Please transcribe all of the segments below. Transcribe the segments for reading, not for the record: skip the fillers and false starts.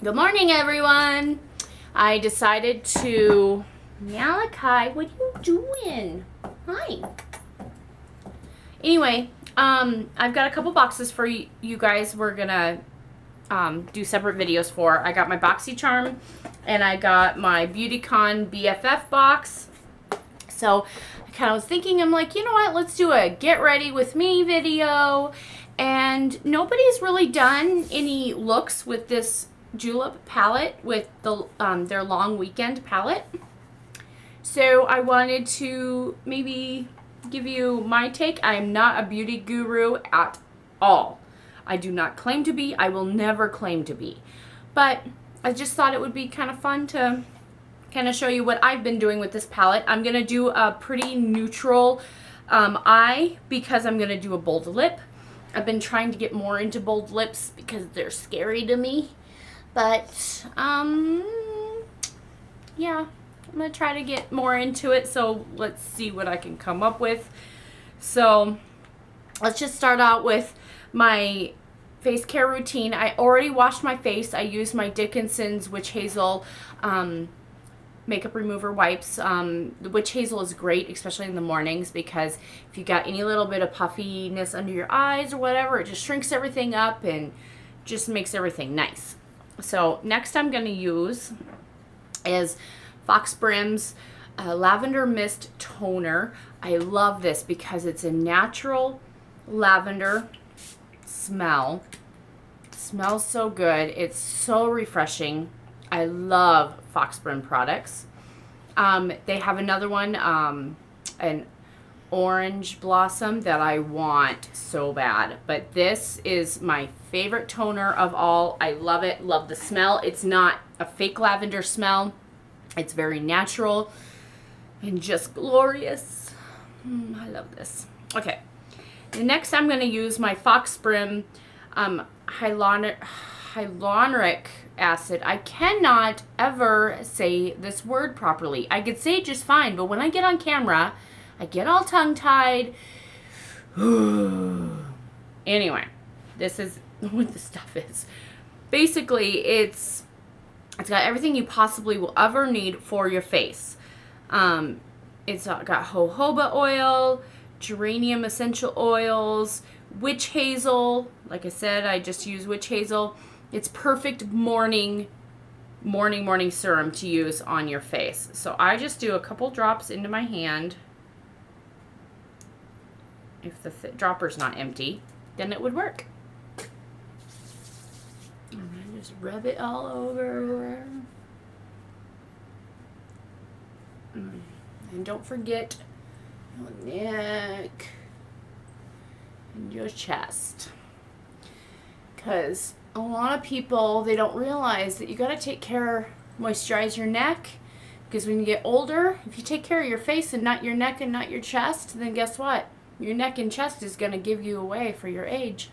Good morning, everyone. I decided to... Malachi, what are you doing? Hi. Anyway, I've got a couple boxes for you guys. We're gonna do separate videos for. I got my BoxyCharm and I got my BeautyCon BFF box. So I kind of was thinking, I'm like, you know what? Let's do a get ready with me video. And nobody's really done any looks with this Julep palette with the their Long Weekend palette. So I wanted to maybe give you my take. I am not a beauty guru at all. I do not claim to be. I will never claim to be. But I just thought it would be kind of fun to kind of show you what I've been doing with this palette. I'm going to do a pretty neutral eye because I'm going to do a bold lip. I've been trying to get more into bold lips because they're scary to me. But, yeah, I'm going to try to get more into it. So let's see what I can come up with. So let's just start out with my face care routine. I already washed my face. I used my Dickinson's Witch Hazel makeup remover wipes. The Witch Hazel is great, especially in the mornings, because if you got any little bit of puffiness under your eyes or whatever, it just shrinks everything up and just makes everything nice. So next I'm going to use is Fox Brim's Lavender Mist Toner. I love this because it's a natural lavender smell. It smells so good. It's so refreshing. I love Fox Brim products. They have another one, an orange blossom that I want so bad. But this is my favorite toner of all. I love it. Love the smell. It's not a fake lavender smell. It's very natural and just glorious. I love this. Okay. The next I'm going to use my Fox Brim hyaluronic acid. I cannot ever say this word properly. I could say it just fine, but when I get on camera, I get all tongue-tied. Anyway, this is what the stuff is. Basically, it's got everything you possibly will ever need for your face. It's got jojoba oil, geranium essential oils, witch hazel. Like I said, I just use witch hazel. It's perfect morning serum to use on your face. So I just do a couple drops into my hand. If the dropper's not empty, then it would work. And I just rub it all over. And don't forget your neck and your chest. Because a lot of people, they don't realize that you got to moisturize your neck. Because when you get older, if you take care of your face and not your neck and not your chest, then guess what? Your neck and chest is going to give you away for your age.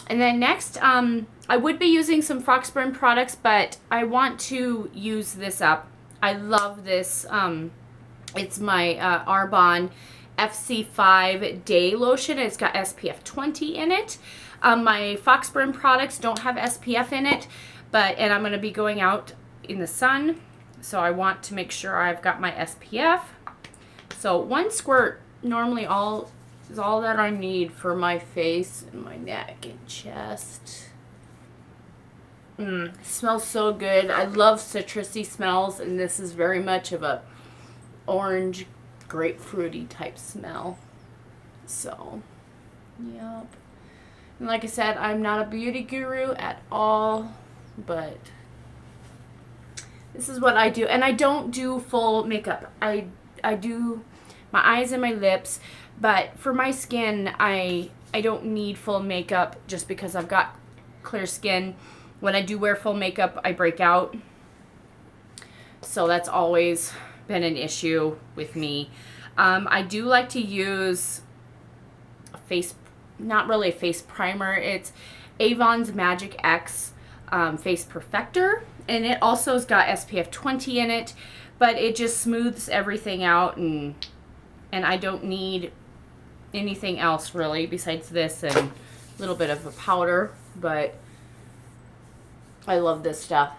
And then next, I would be using some Fox Brim products, but I want to use this up. I love this. It's my Arbonne FC5 Day Lotion. It's got SPF 20 in it. My Fox Brim products don't have SPF in it, and I'm going to be going out in the sun, so I want to make sure I've got my SPF. So one squirt normally is all that I need for my face and my neck and chest. Smells so good. I love citrusy smells, and this is very much of a orange, grapefruity type smell. So, yep. And like I said, I'm not a beauty guru at all, but this is what I do. And I don't do full makeup. I do my eyes and my lips, but for my skin, I don't need full makeup just because I've got clear skin. When I do wear full makeup, I break out. So that's always been an issue with me. I do like to use not really a face primer. It's Avon's Magic X Face Perfector, and it also has got SPF 20 in it, but it just smooths everything out, and I don't need anything else really besides this and little bit of a powder, but I love this stuff.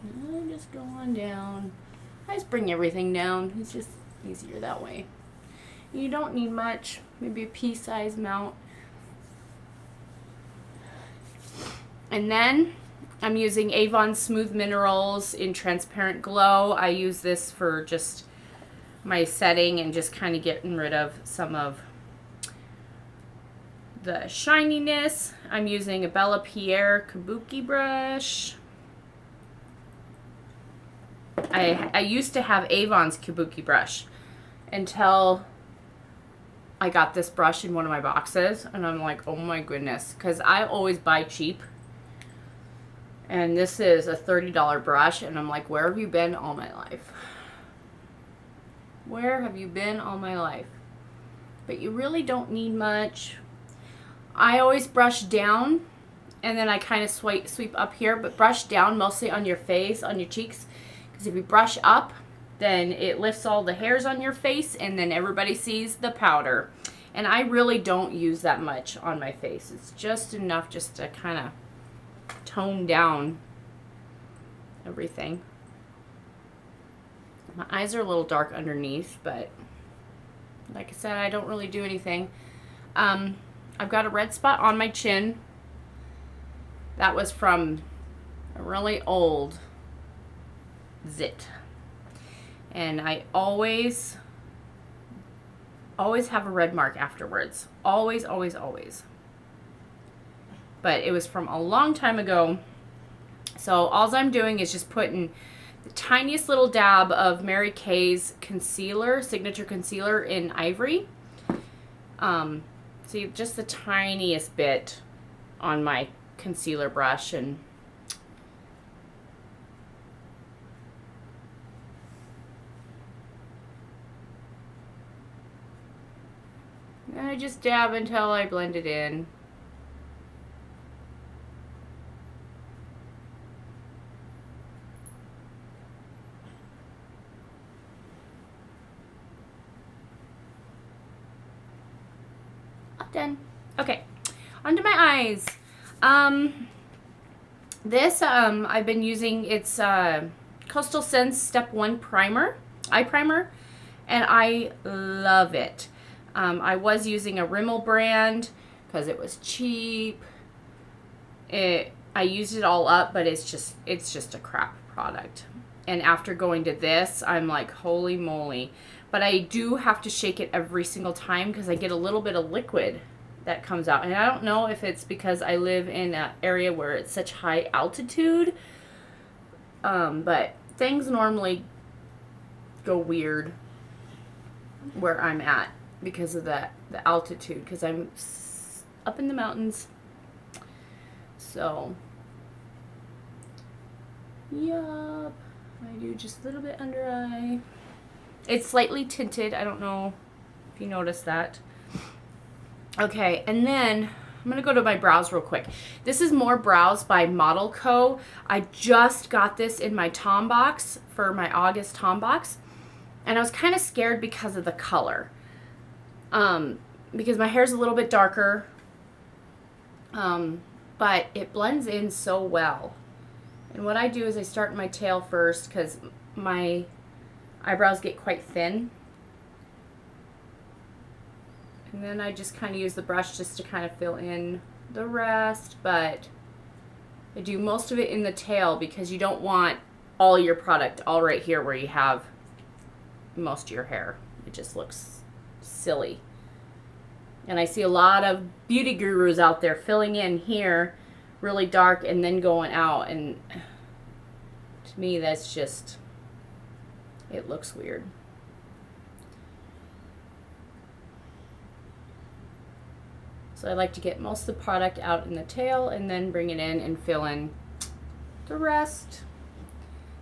And just go on down. I just bring everything down. It's just easier that way. You don't need much, maybe a pea-sized amount. And then I'm using Avon Smooth Minerals in Transparent Glow. I use this for just my setting and just kind of getting rid of some of the shininess. I'm using a Bella Pierre Kabuki brush. I used to have Avon's Kabuki brush until I got this brush in one of my boxes, and I'm like, oh my goodness, because I always buy cheap. And this is a $30 brush, and I'm like, where have you been all my life? Where have you been all my life? But you really don't need much. I always brush down, and then I kind of sweep up here, but brush down mostly on your face, on your cheeks. Because if you brush up, then it lifts all the hairs on your face, and then everybody sees the powder. And I really don't use that much on my face. It's just enough just to kind of tone down everything. My eyes are a little dark underneath, but like I said, I don't really do anything. I've got a red spot on my chin. That was from a really old zit. And I always have a red mark afterwards. Always, always, always. But it was from a long time ago. So all I'm doing is just putting the tiniest little dab of Mary Kay's concealer, signature concealer in Ivory. See, just the tiniest bit on my concealer brush, and I just dab until I blend it in. Done. Okay, onto my eyes. This I've been using, it's Coastal Scents Step 1 primer, eye primer, and I love it. I was using a Rimmel brand because it was cheap. I used it all up, but it's just a crap product. And after going to this, I'm like, holy moly. But I do have to shake it every single time because I get a little bit of liquid that comes out. And I don't know if it's because I live in an area where it's such high altitude. But things normally go weird where I'm at because of the altitude. Because I'm up in the mountains. So, yup. I do just a little bit under eye. It's slightly tinted. I don't know if you noticed that. Okay, and then I'm going to go to my brows real quick. This is More Brows by Model Co. I just got this in my Tom box for my August Tom box. And I was kind of scared because of the color. Because my hair's a little bit darker. But it blends in so well. And what I do is I start in my tail first because my eyebrows get quite thin. And then I just kind of use the brush just to kind of fill in the rest. But I do most of it in the tail because you don't want all your product all right here where you have most of your hair. It just looks silly. And I see a lot of beauty gurus out there filling in here really dark and then going out. And to me, that's just, it looks weird. So I like to get most of the product out in the tail and then bring it in and fill in the rest.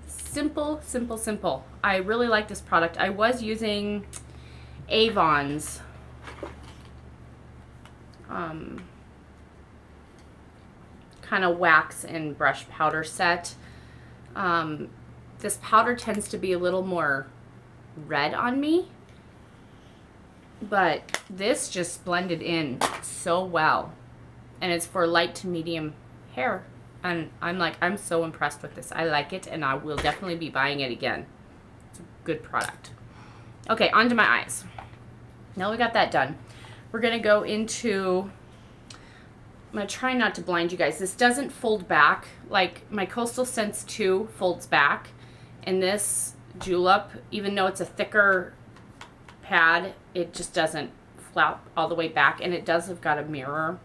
Simple, simple, simple. I really like this product. I was using Avon's kind of wax and brush powder set. This powder tends to be a little more red on me. But this just blended in so well. And it's for light to medium hair. And I'm so impressed with this. I like it, and I will definitely be buying it again. It's a good product. Okay, onto my eyes. Now we got that done. We're going to go into... I'm going to try not to blind you guys. This doesn't fold back. Like, my Coastal Scents 2 folds back. And this Julep, even though it's a thicker pad, it just doesn't flap all the way back. And it does have got a mirror.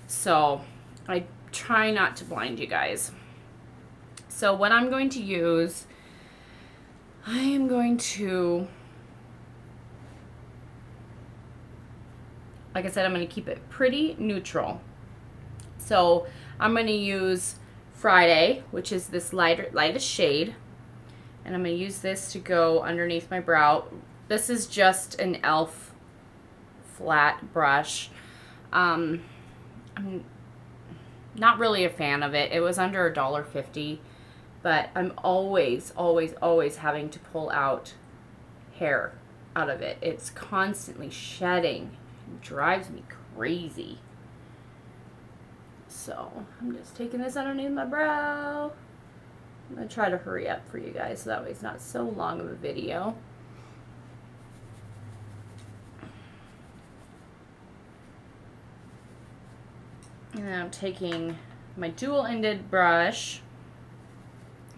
So I try not to blind you guys. So what I'm going to use, I am going to, like I said, I'm going to keep it pretty neutral. So I'm going to use Friday, which is this lightest shade. And I'm going to use this to go underneath my brow. This is just an e.l.f. flat brush. I'm not really a fan of it. It was under $1.50, but I'm always having to pull out hair out of it. It's constantly shedding. It drives me crazy. So I'm just taking this underneath my brow. I'm going to try to hurry up for you guys so that way it's not so long of a video. And then I'm taking my dual-ended brush.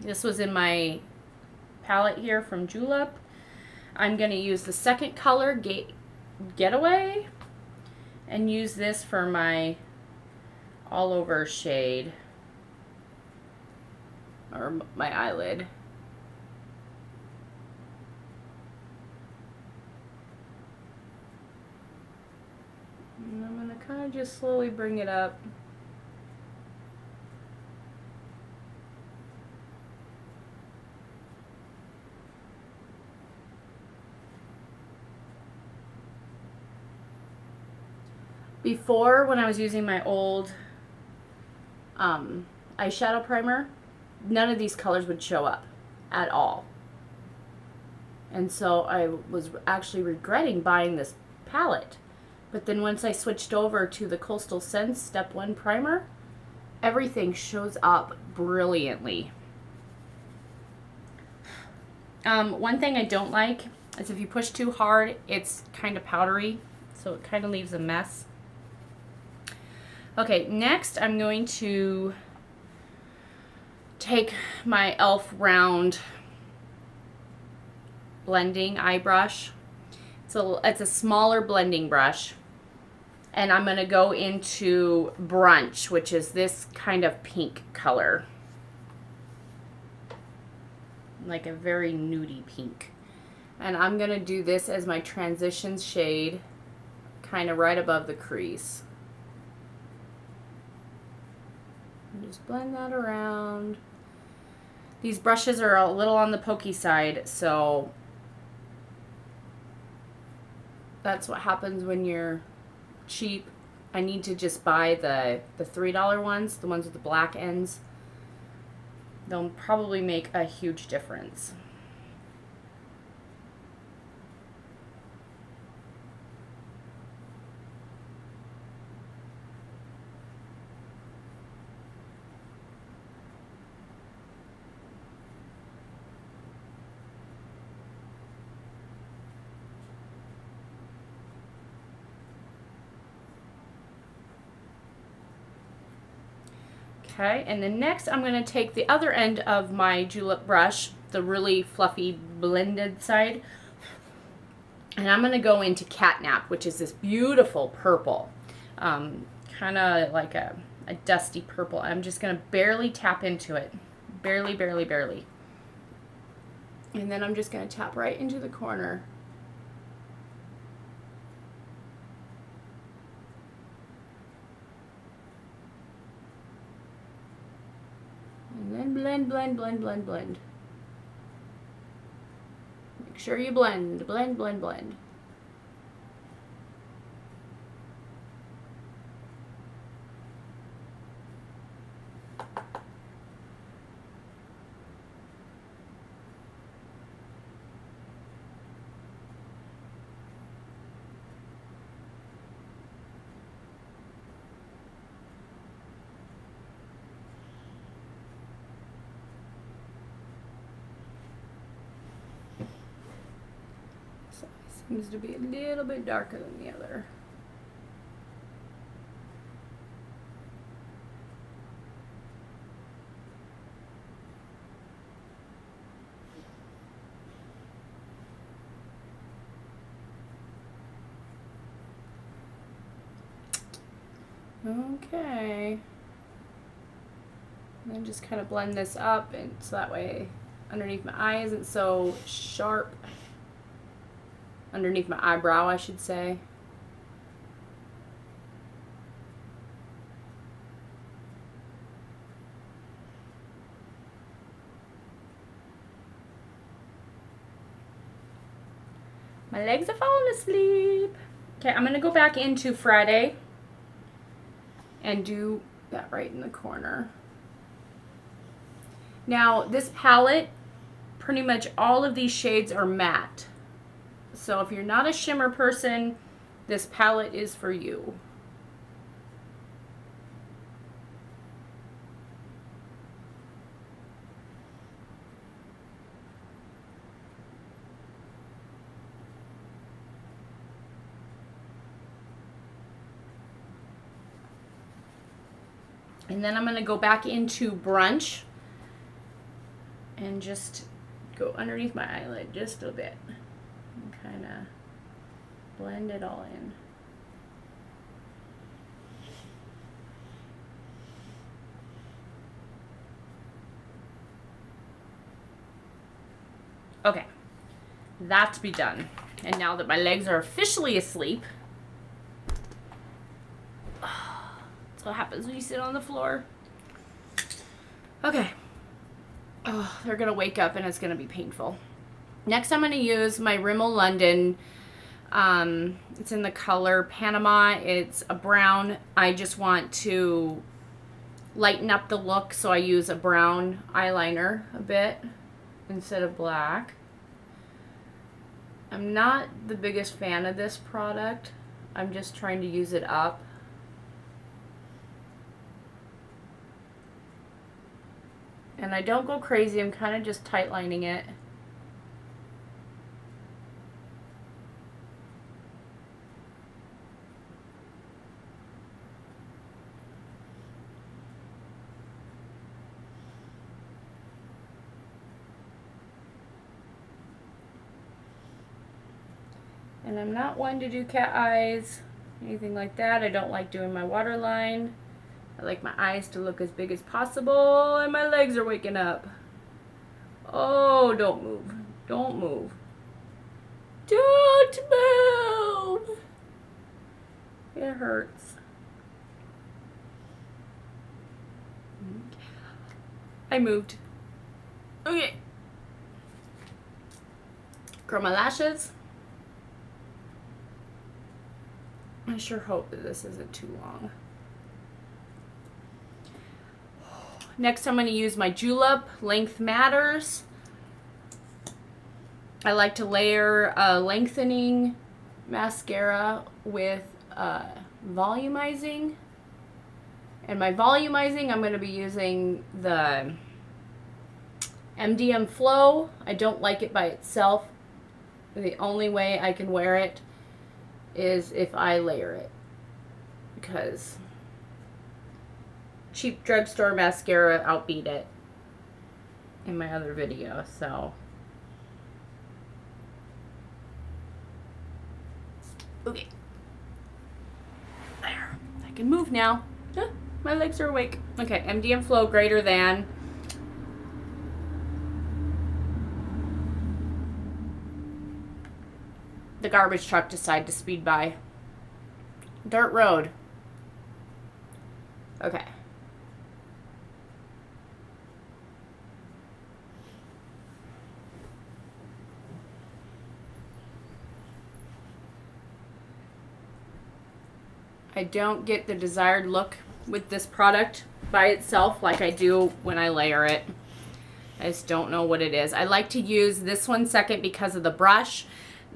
This was in my palette here from Julep. I'm going to use the second color, Getaway, and use this for my all-over shade, or my eyelid. And I'm going to kind of just slowly bring it up. Before, when I was using my old eyeshadow primer, none of these colors would show up at all. And so I was actually regretting buying this palette. But then once I switched over to the Coastal Scents Step 1 primer, everything shows up brilliantly. One thing I don't like is if you push too hard, it's kind of powdery, so it kind of leaves a mess. Okay, next I'm going to take my e.l.f. round blending eye brush. It's a smaller blending brush. And I'm going to go into Brunch, which is this kind of pink color. Like a very nudie pink. And I'm going to do this as my transition shade, kind of right above the crease. And just blend that around. These brushes are a little on the pokey side, so that's what happens when you're cheap. I need to just buy the $3 ones, the ones with the black ends. They'll probably make a huge difference. Okay, and then next I'm going to take the other end of my Julep brush, the really fluffy blended side, and I'm going to go into Catnap, which is this beautiful purple, kind of like a dusty purple. I'm just going to barely tap into it, barely. And then I'm just going to tap right into the corner. And then blend. Make sure you blend. Seems to be a little bit darker than the other. Okay. And then just kind of blend this up, and so that way underneath my eye isn't so sharp. Underneath my eyebrow, I should say. My legs are falling asleep. Okay, I'm gonna go back into Friday and do that right in the corner. Now, this palette, pretty much all of these shades are matte. So if you're not a shimmer person, this palette is for you. And then I'm going to go back into Brunch and just go underneath my eyelid just a bit and kind of blend it all in. Okay, that's be done. And now that my legs are officially asleep, that's what happens when you sit on the floor. Okay. Oh, they're gonna wake up and it's gonna be painful. Next, I'm gonna use my Rimmel London. It's in the color Panama. It's a brown. I just want to lighten up the look, so I use a brown eyeliner a bit instead of black. I'm not the biggest fan of this product. I'm just trying to use it up. And I don't go crazy, I'm kind of just tight lining it. And I'm not one to do cat eyes, anything like that. I don't like doing my waterline. I like my eyes to look as big as possible, and my legs are waking up. Oh, don't move. Don't move. Don't move! It hurts. I moved. Okay. Curl my lashes. I sure hope that this isn't too long. Next, I'm going to use my Julep Length Matters. I like to layer a lengthening mascara with volumizing. And my volumizing, I'm going to be using the MDM Flow. I don't like it by itself. The only way I can wear it is if I layer it, because cheap drugstore mascara outbeat it in my other video. So okay, there, I can move now. My legs are awake. Okay, MDM Flow greater than. The garbage truck decided to speed by. Dirt road. Okay. I don't get the desired look with this product by itself like I do when I layer it. I just don't know what it is. I like to use this one second because of the brush.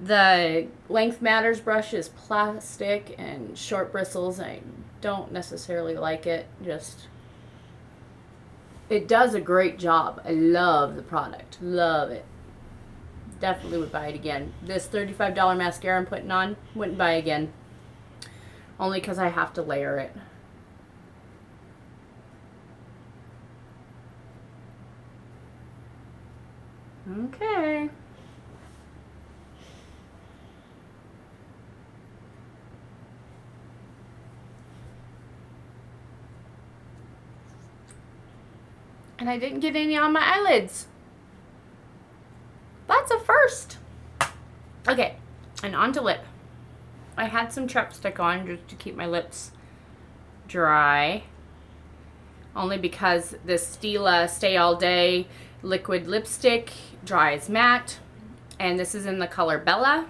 The Length Matters brush is plastic and short bristles. I don't necessarily like it. Just, it does a great job. I love the product. Love it. definitely would buy it again. This $35 mascara I'm putting on, wouldn't buy again. Only because I have to layer it. Okay. And I didn't get any on my eyelids. That's a first. Okay, and on to lip. I had some chapstick on just to keep my lips dry. Only because this Stila Stay All Day liquid lipstick dries matte. And this is in the color Bella.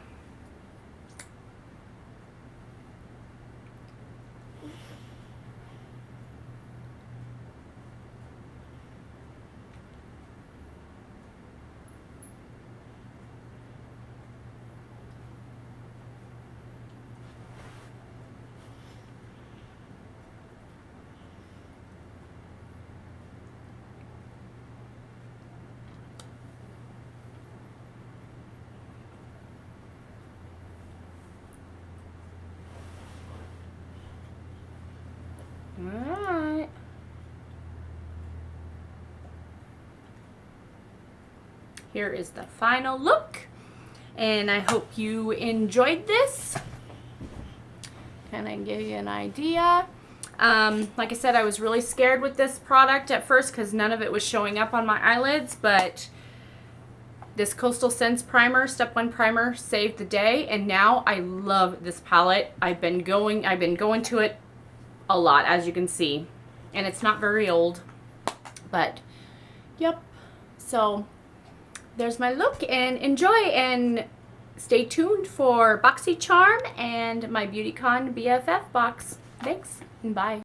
Alright. Here is the final look. And I hope you enjoyed this. Kind of give you an idea. Like I said, I was really scared with this product at first because none of it was showing up on my eyelids, but this Coastal Scents primer, Step 1 primer, saved the day, and now I love this palette. I've been going to it a lot, as you can see, and it's not very old, but yep. So there's my look, and enjoy, and stay tuned for BoxyCharm and my BeautyCon BFF box. Thanks, and bye.